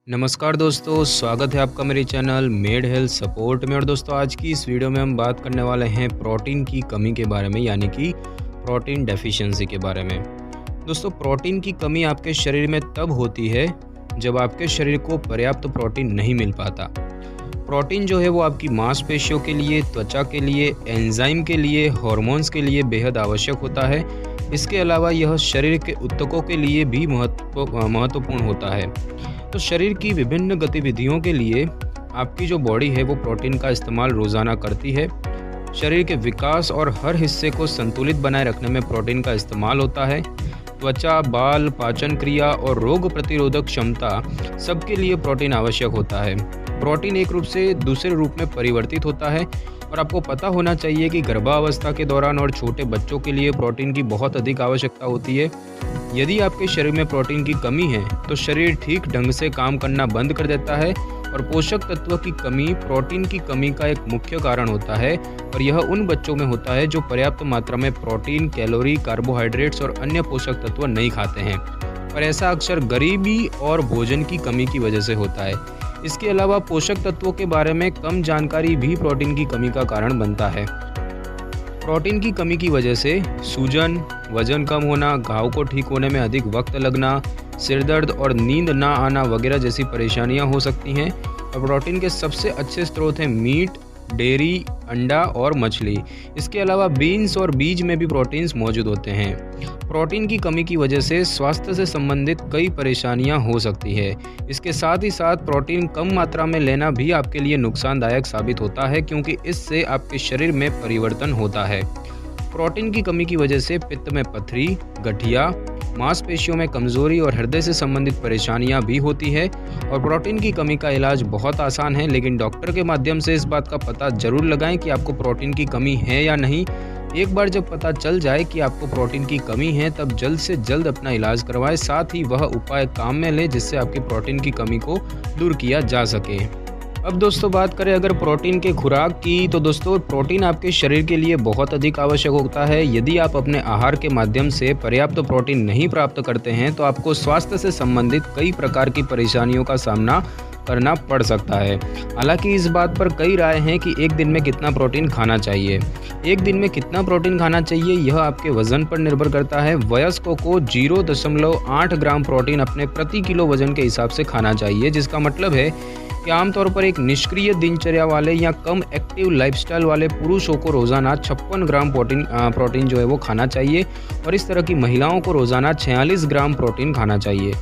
नमस्कार दोस्तों, स्वागत है आपका मेरे चैनल मेड हेल्थ सपोर्ट में। और दोस्तों, आज की इस वीडियो में हम बात करने वाले हैं प्रोटीन की कमी के बारे में, यानी कि प्रोटीन डेफिशिएंसी के बारे में। दोस्तों, प्रोटीन की कमी आपके शरीर में तब होती है जब आपके शरीर को पर्याप्त प्रोटीन नहीं मिल पाता। प्रोटीन जो है वो आपकी मांसपेशियों के लिए, त्वचा के लिए, एंजाइम के लिए, हार्मोन्स के लिए बेहद आवश्यक होता है। इसके अलावा यह शरीर के ऊतकों के लिए भी महत्वपूर्ण होता है। तो शरीर की विभिन्न गतिविधियों के लिए आपकी जो बॉडी है वो प्रोटीन का इस्तेमाल रोज़ाना करती है। शरीर के विकास और हर हिस्से को संतुलित बनाए रखने में प्रोटीन का इस्तेमाल होता है। त्वचा, बाल, पाचन क्रिया और रोग प्रतिरोधक क्षमता सबके लिए प्रोटीन आवश्यक होता है। प्रोटीन एक रूप से दूसरे रूप में परिवर्तित होता है और आपको पता होना चाहिए कि गर्भावस्था के दौरान और छोटे बच्चों के लिए प्रोटीन की बहुत अधिक आवश्यकता होती है। यदि आपके शरीर में प्रोटीन की कमी है तो शरीर ठीक ढंग से काम करना बंद कर देता है और पोषक तत्व की कमी प्रोटीन की कमी का एक मुख्य कारण होता है। और यह उन बच्चों में होता है जो पर्याप्त मात्रा में प्रोटीन, कैलोरी, कार्बोहाइड्रेट्स और अन्य पोषक तत्व नहीं खाते हैं। और ऐसा अक्सर गरीबी और भोजन की कमी की वजह से होता है। इसके अलावा पोषक तत्वों के बारे में कम जानकारी भी प्रोटीन की कमी का कारण बनता है। प्रोटीन की कमी की वजह से सूजन, वजन कम होना, घाव को ठीक होने में अधिक वक्त लगना, सिर दर्द और नींद ना आना वगैरह जैसी परेशानियां हो सकती हैं। और प्रोटीन के सबसे अच्छे स्रोत हैं मीट, डेयरी, अंडा और मछली। इसके अलावा बीन्स और बीज में भी प्रोटीन्स मौजूद होते हैं। प्रोटीन की कमी की वजह से स्वास्थ्य से संबंधित कई परेशानियां हो सकती है। इसके साथ ही साथ प्रोटीन कम मात्रा में लेना भी आपके लिए नुकसानदायक साबित होता है, क्योंकि इससे आपके शरीर में परिवर्तन होता है। प्रोटीन की कमी की वजह से पित्त में पथरी, गठिया, मांसपेशियों में कमजोरी और हृदय से संबंधित परेशानियां भी होती है। और प्रोटीन की कमी का इलाज बहुत आसान है, लेकिन डॉक्टर के माध्यम से इस बात का पता जरूर लगाएं कि आपको प्रोटीन की कमी है या नहीं। एक बार जब पता चल जाए कि आपको प्रोटीन की कमी है तब जल्द से जल्द अपना इलाज करवाएं, साथ ही वह उपाय काम में लें जिससे आपकी प्रोटीन की कमी को दूर किया जा सके। अब दोस्तों, बात करें अगर प्रोटीन के खुराक की, तो दोस्तों प्रोटीन आपके शरीर के लिए बहुत अधिक आवश्यक होता है। यदि आप अपने आहार के माध्यम से पर्याप्त प्रोटीन नहीं प्राप्त करते हैं तो आपको स्वास्थ्य से संबंधित कई प्रकार की परेशानियों का सामना करना पड़ सकता है। हालांकि इस बात पर कई राय हैं कि एक दिन में कितना प्रोटीन खाना चाहिए। एक दिन में कितना प्रोटीन खाना चाहिए यह आपके वजन पर निर्भर करता है। वयस्कों को 0.8 ग्राम प्रोटीन अपने प्रति किलो वजन के हिसाब से खाना चाहिए, जिसका मतलब है कि आमतौर पर एक निष्क्रिय दिनचर्या वाले या कम एक्टिव लाइफस्टाइल वाले पुरुषों को रोजाना 56 ग्राम प्रोटीन जो है वो खाना चाहिए। और इस तरह की महिलाओं को रोजाना 46 ग्राम प्रोटीन खाना चाहिए।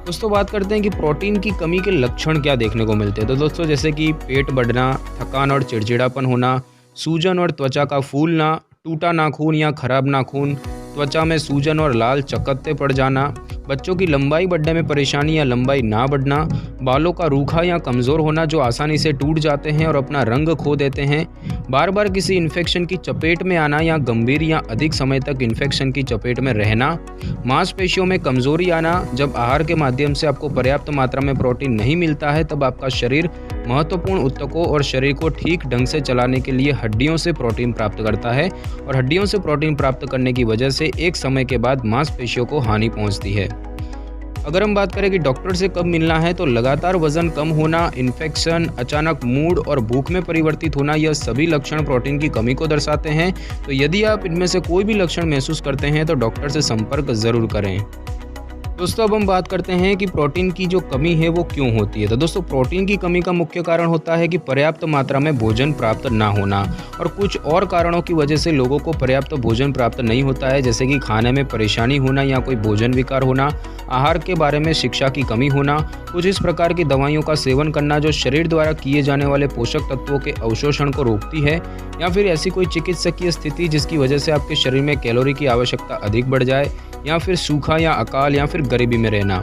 दोस्तों, बात करते हैं कि प्रोटीन की कमी के लक्षण क्या देखने को मिलते हैं। तो दोस्तों, जैसे कि पेट बढ़ना, थकान और चिड़चिड़ापन होना, सूजन और त्वचा का फूलना, टूटा नाखून या खराब नाखून, त्वचा में सूजन और लाल चकत्ते पड़ जाना, बच्चों की लंबाई बढ़ने में परेशानी या लंबाई ना बढ़ना, बालों का रूखा या कमज़ोर होना जो आसानी से टूट जाते हैं और अपना रंग खो देते हैं, बार बार किसी इन्फेक्शन की चपेट में आना या गंभीर या अधिक समय तक इन्फेक्शन की चपेट में रहना, मांसपेशियों में कमज़ोरी आना। जब आहार के माध्यम से आपको पर्याप्त मात्रा में प्रोटीन नहीं मिलता है तब आपका शरीर महत्वपूर्ण ऊतकों और शरीर को ठीक ढंग से चलाने के लिए हड्डियों से प्रोटीन प्राप्त करता है। और हड्डियों से प्रोटीन प्राप्त करने की वजह से एक समय के बाद मांसपेशियों को हानि पहुंचती है। अगर हम बात करें कि डॉक्टर से कब मिलना है, तो लगातार वजन कम होना, इन्फेक्शन, अचानक मूड और भूख में परिवर्तित होना, यह सभी लक्षण प्रोटीन की कमी को दर्शाते हैं। तो यदि आप इनमें से कोई भी लक्षण महसूस करते हैं तो डॉक्टर से संपर्क जरूर करें। दोस्तों, अब हम बात करते हैं कि प्रोटीन की जो कमी है वो क्यों होती है। तो दोस्तों, प्रोटीन की कमी का मुख्य कारण होता है कि पर्याप्त मात्रा में भोजन प्राप्त ना होना। और कुछ और कारणों की वजह से लोगों को पर्याप्त भोजन प्राप्त नहीं होता है, जैसे कि खाने में परेशानी होना या कोई भोजन विकार होना, आहार के बारे में शिक्षा की कमी होना, कुछ इस प्रकार की दवाइयों का सेवन करना जो शरीर द्वारा किए जाने वाले पोषक तत्वों के अवशोषण को रोकती है, या फिर ऐसी कोई चिकित्सकीय स्थिति जिसकी वजह से आपके शरीर में कैलोरी की आवश्यकता अधिक बढ़ जाए, या फिर सूखा या अकाल या फिर गरीबी में रहना।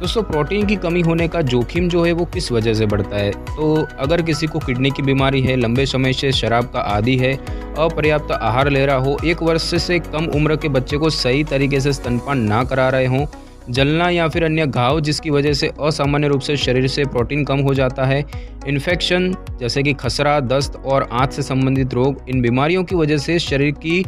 दोस्तों, प्रोटीन की कमी होने का जोखिम जो है वो किस वजह से बढ़ता है। तो अगर किसी को किडनी की बीमारी है, लंबे समय से शराब का आदी है, अपर्याप्त आहार ले रहा हो, 1 वर्ष से कम उम्र के बच्चे को सही तरीके से स्तनपान ना करा रहे हों, जलना या फिर अन्य घाव जिसकी वजह से असामान्य रूप से शरीर से प्रोटीन कम हो जाता है, इन्फेक्शन जैसे कि खसरा, दस्त और आंत से संबंधित रोग, इन बीमारियों की वजह से शरीर की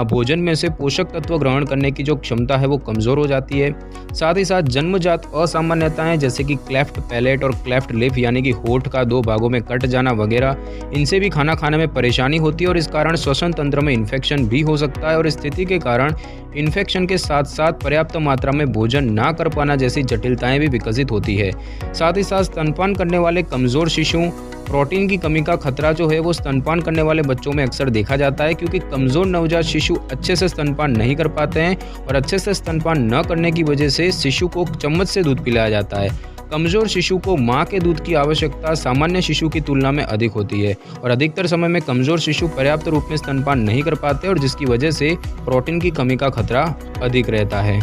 भोजन में से पोषक तत्व ग्रहण करने की जो क्षमता है वो कमज़ोर हो जाती है। साथ ही साथ जन्मजात असामान्यताएं जैसे कि क्लेफ्ट पैलेट और क्लेफ्ट लिप यानी कि होठ का 2 भागों में कट जाना वगैरह, इनसे भी खाना खाने में परेशानी होती है और इस कारण श्वसन तंत्र में इन्फेक्शन भी हो सकता है और इस स्थिति के कारण इन्फेक्शन के साथ साथ पर्याप्त मात्रा में भोजन ना कर पाना जैसी जटिलताएं भी विकसित होती है। साथ ही साथ स्तनपान करने वाले कमज़ोर शिशुओं प्रोटीन की कमी का खतरा जो है वो स्तनपान करने वाले बच्चों में अक्सर देखा जाता है, क्योंकि कमज़ोर नवजात शिशु अच्छे से स्तनपान नहीं कर पाते हैं और अच्छे से स्तनपान न करने की वजह से शिशु को चम्मच से दूध पिलाया जाता है। कमज़ोर शिशु को मां के दूध की आवश्यकता सामान्य शिशु की तुलना में अधिक होती है और अधिकतर समय में कमज़ोर शिशु पर्याप्त रूप में स्तनपान नहीं कर पाते और जिसकी वजह से प्रोटीन की कमी का खतरा अधिक रहता है।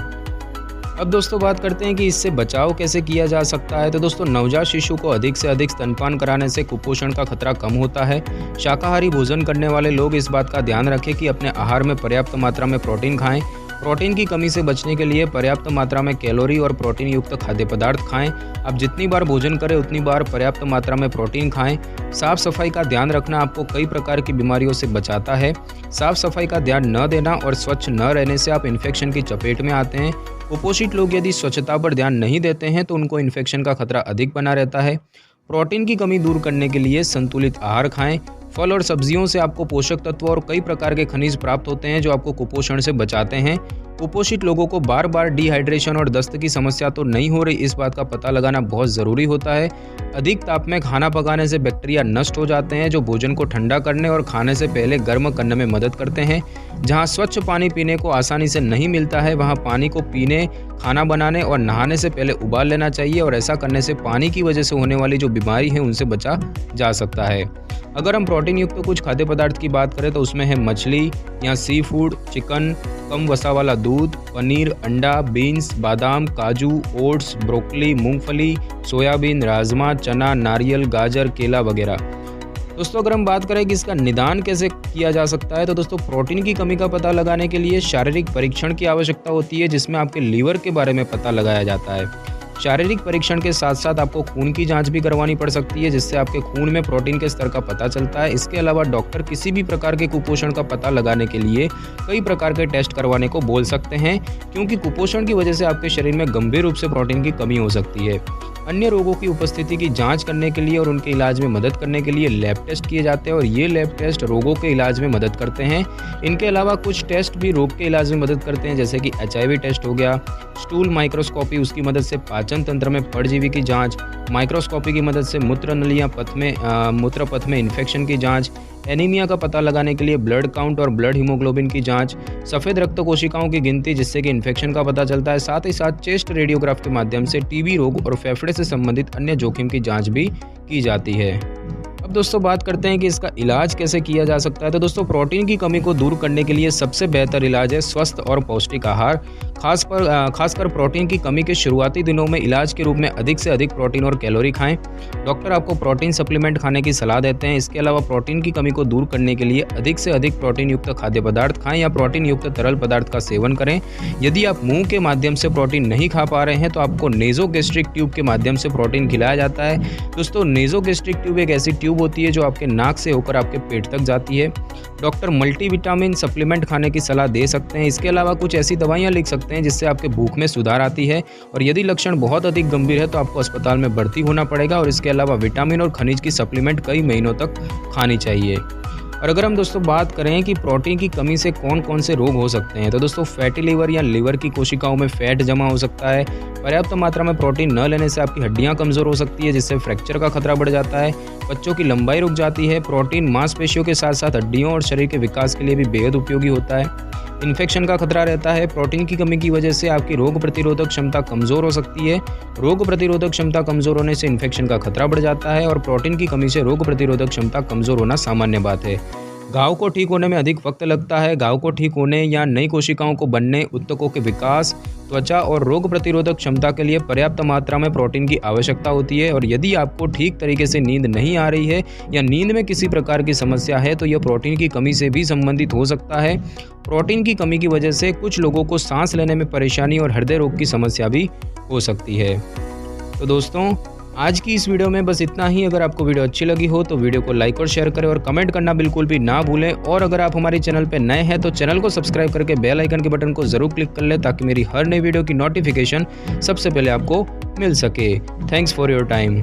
अब दोस्तों बात करते हैं कि इससे बचाव कैसे किया जा सकता है। तो दोस्तों नवजात शिशु को अधिक से अधिक स्तनपान कराने से कुपोषण का खतरा कम होता है। शाकाहारी भोजन करने वाले लोग इस बात का ध्यान रखें कि अपने आहार में पर्याप्त मात्रा में प्रोटीन खाएं। प्रोटीन की कमी से बचने के लिए पर्याप्त मात्रा में कैलोरी और प्रोटीन युक्त खाद्य पदार्थ खाएं। आप जितनी बार भोजन करें उतनी बार पर्याप्त मात्रा में प्रोटीन खाएं। साफ सफाई का ध्यान रखना आपको कई प्रकार की बीमारियों से बचाता है। साफ सफाई का ध्यान न देना और स्वच्छ न रहने से आप इन्फेक्शन की चपेट में आते हैं। कुपोषित लोग यदि स्वच्छता पर ध्यान नहीं देते हैं तो उनको इन्फेक्शन का खतरा अधिक बना रहता है। प्रोटीन की कमी दूर करने के लिए संतुलित आहार खाएं। फल और सब्जियों से आपको पोषक तत्व और कई प्रकार के खनिज प्राप्त होते हैं जो आपको कुपोषण से बचाते हैं। कुपोषित लोगों को बार बार डिहाइड्रेशन और दस्त की समस्या तो नहीं हो रही, इस बात का पता लगाना बहुत ज़रूरी होता है। अधिक ताप में खाना पकाने से बैक्टीरिया नष्ट हो जाते हैं जो भोजन को ठंडा करने और खाने से पहले गर्म करने में मदद करते हैं। जहां स्वच्छ पानी पीने को आसानी से नहीं मिलता है वहां पानी को पीने, खाना बनाने और नहाने से पहले उबाल लेना चाहिए और ऐसा करने से पानी की वजह से होने वाली जो बीमारी है उनसे बचा जा सकता है। अगर हम प्रोटीन युक्त तो कुछ खाद्य पदार्थ की बात करें तो उसमें है मछली या सी फूड, चिकन, कम वसा वाला दूध, पनीर, अंडा, बीन्स, बादाम, काजू, ओट्स, ब्रोकली, मूंगफली, सोयाबीन, राजमा, चना, नारियल, गाजर, केला वगैरह। दोस्तों अगर हम बात करें कि इसका निदान कैसे किया जा सकता है तो दोस्तों प्रोटीन की कमी का पता लगाने के लिए शारीरिक परीक्षण की आवश्यकता होती है जिसमें आपके लीवर के बारे में पता लगाया जाता है। शारीरिक परीक्षण के साथ साथ आपको खून की जांच भी करवानी पड़ सकती है जिससे आपके खून में प्रोटीन के स्तर का पता चलता है। इसके अलावा डॉक्टर किसी भी प्रकार के कुपोषण का पता लगाने के लिए कई प्रकार के टेस्ट करवाने को बोल सकते हैं, क्योंकि कुपोषण की वजह से आपके शरीर में गंभीर रूप से प्रोटीन की कमी हो सकती है। अन्य रोगों की उपस्थिति की जांच करने के लिए और उनके इलाज में मदद करने के लिए लैब टेस्ट किए जाते हैं और ये लैब टेस्ट रोगों के इलाज में मदद करते हैं। इनके अलावा कुछ टेस्ट भी रोग के इलाज में मदद करते हैं जैसे कि HIV टेस्ट हो गया, स्टूल माइक्रोस्कोपी उसकी मदद से पाचन तंत्र में परजीवी की जांच, माइक्रोस्कोपी की मदद से मूत्र नलियाँ मूत्र पथ में इन्फेक्शन की जांच, एनीमिया का पता लगाने के लिए ब्लड काउंट और ब्लड हीमोग्लोबिन की जांच, सफ़ेद रक्त कोशिकाओं की गिनती जिससे कि इन्फेक्शन का पता चलता है। साथ ही साथ चेस्ट रेडियोग्राफ के माध्यम से टीबी रोग और फेफड़े से संबंधित अन्य जोखिम की जांच भी की जाती है। अब दोस्तों बात करते हैं कि इसका इलाज कैसे किया जा सकता है। तो दोस्तों प्रोटीन की कमी को दूर करने के लिए सबसे बेहतर इलाज है स्वस्थ और पौष्टिक आहार। खासकर प्रोटीन की कमी के शुरुआती दिनों में इलाज के रूप में अधिक से अधिक प्रोटीन और कैलोरी खाएं। डॉक्टर आपको प्रोटीन सप्लीमेंट खाने की सलाह देते हैं। इसके अलावा प्रोटीन की कमी को दूर करने के लिए अधिक से अधिक प्रोटीन युक्त खाद्य पदार्थ खाएं या प्रोटीन युक्त तरल पदार्थ का सेवन करें। यदि आप मुंह के माध्यम से प्रोटीन नहीं खा पा रहे हैं तो आपको नेजोगैस्ट्रिक ट्यूब के माध्यम से प्रोटीन खिलाया जाता है। दोस्तों नेजोगैस्ट्रिक ट्यूब एक ऐसी ट्यूब होती है जो आपके नाक से होकर आपके पेट तक जाती है। डॉक्टर मल्टीविटामिन सप्लीमेंट खाने की सलाह दे सकते हैं। इसके अलावा कुछ ऐसी दवाइयां लिख सकते हैं जिससे आपके भूख में सुधार आती है और यदि लक्षण बहुत अधिक गंभीर है तो आपको अस्पताल में भर्ती होना पड़ेगा। और इसके अलावा विटामिन और खनिज की सप्लीमेंट कई महीनों तक खानी चाहिए। और अगर हम दोस्तों बात करें कि प्रोटीन की कमी से कौन कौन से रोग हो सकते हैं तो दोस्तों फैटी लीवर या लीवर की कोशिकाओं में फैट जमा हो सकता है। पर्याप्त मात्रा में प्रोटीन न लेने से आपकी हड्डियां कमज़ोर हो सकती है जिससे फ्रैक्चर का खतरा बढ़ जाता है। बच्चों की लंबाई रुक जाती है। प्रोटीन मांसपेशियों के साथ साथ हड्डियों और शरीर के विकास के लिए भी बेहद उपयोगी होता है। इन्फेक्शन का खतरा रहता है। प्रोटीन की कमी की वजह से आपकी रोग प्रतिरोधक क्षमता कमज़ोर हो सकती है। रोग प्रतिरोधक क्षमता कमज़ोर होने से इन्फेक्शन का खतरा बढ़ जाता है और प्रोटीन की कमी से रोग प्रतिरोधक क्षमता कमज़ोर होना सामान्य बात है। घाव को ठीक होने में अधिक वक्त लगता है। घाव को ठीक होने या नई कोशिकाओं को बनने, ऊतकों के विकास, त्वचा और रोग प्रतिरोधक क्षमता के लिए पर्याप्त मात्रा में प्रोटीन की आवश्यकता होती है। और यदि आपको ठीक तरीके से नींद नहीं आ रही है या नींद में किसी प्रकार की समस्या है तो यह प्रोटीन की कमी से भी संबंधित हो सकता है। प्रोटीन की कमी की वजह से कुछ लोगों को सांस लेने में परेशानी और हृदय रोग की समस्या भी हो सकती है। तो दोस्तों आज की इस वीडियो में बस इतना ही। अगर आपको वीडियो अच्छी लगी हो तो वीडियो को लाइक और शेयर करें और कमेंट करना बिल्कुल भी ना भूलें। और अगर आप हमारे चैनल पर नए हैं तो चैनल को सब्सक्राइब करके बेल आइकन के बटन को ज़रूर क्लिक कर लें ताकि मेरी हर नई वीडियो की नोटिफिकेशन सबसे पहले आपको मिल सके। Thanks for your time.